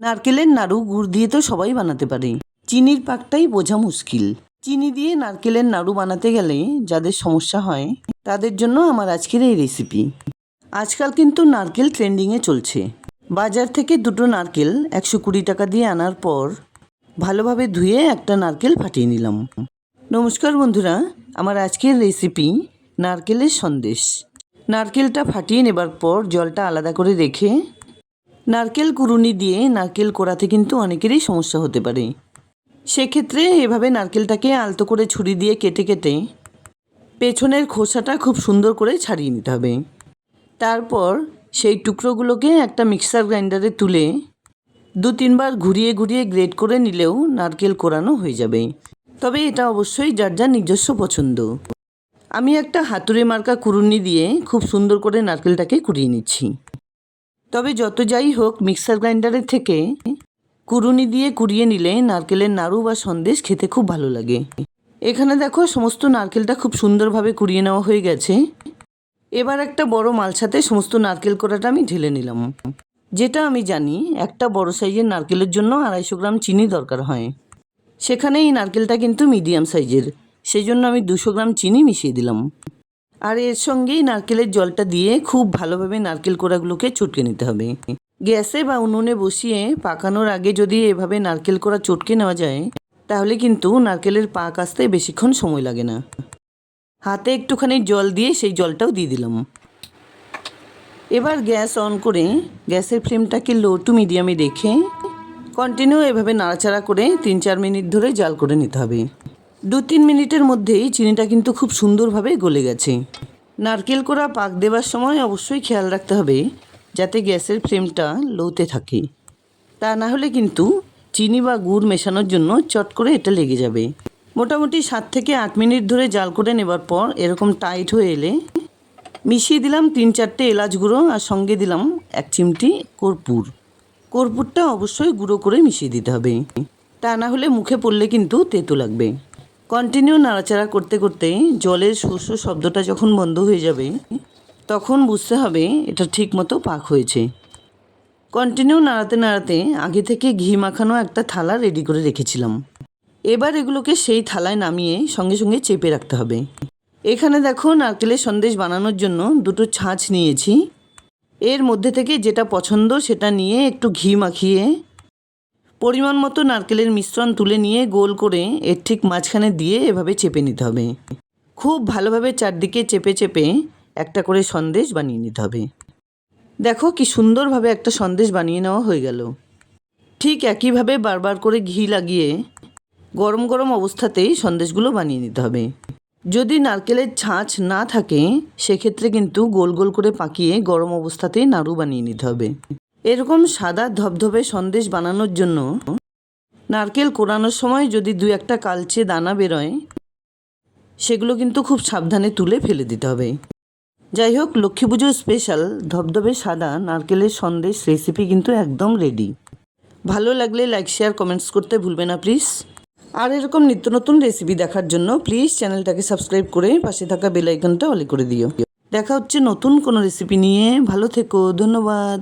নারকেলের নাড়ু গুড় দিয়ে তো সবাই বানাতে পারে, চিনির পাকটাই বোঝা মুশকিল। চিনি দিয়ে নারকেলের নাড়ু বানাতে গেলে যাদের সমস্যা হয় তাদের জন্য আমার আজকের এই রেসিপি। আজকাল কিন্তু নারকেল ট্রেন্ডিংয়ে চলছে। বাজার থেকে দুটো নারকেল 120 টাকা দিয়ে আনার পর ভালোভাবে ধুয়ে একটা নারকেল ফাটিয়ে নিলাম। নমস্কার বন্ধুরা, আমার আজকের রেসিপি নারকেলের সন্দেশ। নারকেলটা ফাটিয়ে নেবার পর জলটা আলাদা করে রেখে নারকেল কুড়ুনি দিয়ে নারকেল কোড়াতে কিন্তু অনেকেরই সমস্যা হতে পারে। সেক্ষেত্রে এভাবে নারকেলটাকে আলতো করে ছুরি দিয়ে কেটে কেটে পেছনের খোসাটা খুব সুন্দর করে ছাড়িয়ে নিতে হবে। তারপর সেই টুকরোগুলোকে একটা মিক্সার গ্রাইন্ডারে তুলে 2-3 বার ঘুরিয়ে ঘুরিয়ে গ্রেট করে নিলেও নারকেল কোড়ানো হয়ে যাবে। তবে এটা অবশ্যই যার যার নিজস্ব পছন্দ। আমি একটা হাতুড়ে মার্কা কুড়ুনি দিয়ে খুব সুন্দর করে নারকেলটাকে কুড়িয়ে নিচ্ছি। তবে যত যাই হোক, মিক্সার গ্রাইন্ডারের থেকে কুড়ুনি দিয়ে কুড়িয়ে নিলে নারকেলের নাড়ু বা সন্দেশ খেতে খুব ভালো লাগে। এখানে দেখো সমস্ত নারকেলটা খুব সুন্দরভাবে কুড়িয়ে নেওয়া হয়ে গেছে। এবার একটা বড় মালসাতে সমস্ত নারকেল কোড়াটা আমি ঢেলে নিলাম। যেটা আমি জানি একটা বড় সাইজের নারকেলের জন্য 250 গ্রাম চিনি দরকার হয়, সেখানে এই নারকেলটা কিন্তু মিডিয়াম সাইজের, সেই জন্য আমি 200 গ্রাম চিনি মিশিয়ে দিলাম। আর এর সঙ্গেই নারকেলের জলটা দিয়ে খুব ভালোভাবে নারকেল কোড়াগুলোকে চটকে নিতে হবে। গ্যাসে বা উনুনে বসিয়ে পাকানোর আগে যদি এভাবে নারকেল কোড়া চটকে নেওয়া যায় তাহলে কিন্তু নারকেলের পাক আসতে বেশিক্ষণ সময় লাগে না। হাতে একটুখানি জল দিয়ে সেই জলটাও দিয়ে দিলাম। এবার গ্যাস অন করে গ্যাসের ফ্লেমটাকে লো টু মিডিয়ামে রেখে কন্টিনিউ এভাবে নাড়াচাড়া করে 3-4 মিনিট ধরে জাল করে নিতে হবে। 2-3 মিনিটের মধ্যেই চিনিটা কিন্তু খুব সুন্দরভাবে গলে গেছে। নারকেল কোড়া পাক দেওয়ার সময় অবশ্যই খেয়াল রাখতে হবে যাতে গ্যাসের ফ্লেমটা লোতে থাকে, তা না হলে কিন্তু চিনি বা গুড় মেশানোর জন্য চট করে এটা লেগে যাবে। মোটামুটি 7 থেকে 8 মিনিট ধরে জাল করে নেবার পর এরকম টাইট হয়ে এলে মিশিয়ে দিলাম 3-4টে এলাচ গুঁড়ো আর সঙ্গে দিলাম 1 চিমটি কর্পূর। কর্পূরটা অবশ্যই গুঁড়ো করে মিশিয়ে দিতে হবে, তা না হলে মুখে পড়লে কিন্তু তেতো লাগবে। কন্টিনিউ নাড়াচাড়া করতে করতে জলের শস্য শব্দটা যখন বন্ধ হয়ে যাবে তখন বুঝতে হবে এটা ঠিক মতো পাক হয়েছে। কন্টিনিউ নাড়াতে নাড়াতে আগে থেকে ঘি মাখানো একটা থালা রেডি করে রেখেছিলাম। এবার এগুলোকে সেই থালায় নামিয়ে সঙ্গে সঙ্গে চেপে রাখতে হবে। এখানে দেখো নারকেলের সন্দেশ বানানোর জন্য 2টো ছাঁচ নিয়েছি। এর মধ্যে থেকে যেটা পছন্দ সেটা নিয়ে একটু ঘি মাখিয়ে পরিমাণ মতো নারকেলের মিশ্রণ তুলে নিয়ে গোল করে এর ঠিক মাঝখানে দিয়ে এভাবে চেপে নিতে হবে। খুব ভালোভাবে চারদিকে চেপে চেপে একটা করে সন্দেশ বানিয়ে নিতে হবে। দেখো কি সুন্দরভাবে একটা সন্দেশ বানিয়ে নেওয়া হয়ে গেল। ঠিক একইভাবে বারবার করে ঘি লাগিয়ে গরম গরম অবস্থাতেই সন্দেশগুলো বানিয়ে নিতে হবে। যদি নারকেলের ছাঁচ না থাকে সেক্ষেত্রে কিন্তু গোল গোল করে পাকিয়ে গরম অবস্থাতেই নাড়ু বানিয়ে নিতে হবে। এরকম সাদা ধবধবে সন্দেশ বানানোর জন্য নারকেল কোড়ানোর সময় যদি 2-1টা কালচে দানা বেরোয় সেগুলো কিন্তু খুব সাবধানে তুলে ফেলে দিতে হবে। যাই হোক, লক্ষ্মী পুজো স্পেশাল ধবধবে সাদা নারকেলের সন্দেশ রেসিপি কিন্তু একদম রেডি। ভালো লাগলে লাইক শেয়ার কমেন্টস করতে ভুলবে না প্লিজ। আর এরকম নিত্য নতুন রেসিপি দেখার জন্য প্লিজ চ্যানেলটাকে সাবস্ক্রাইব করে পাশে থাকা বেল আইকনটা অল করে দিও। দেখা হচ্ছে নতুন কোনো রেসিপি নিয়ে। ভালো থেকো, ধন্যবাদ।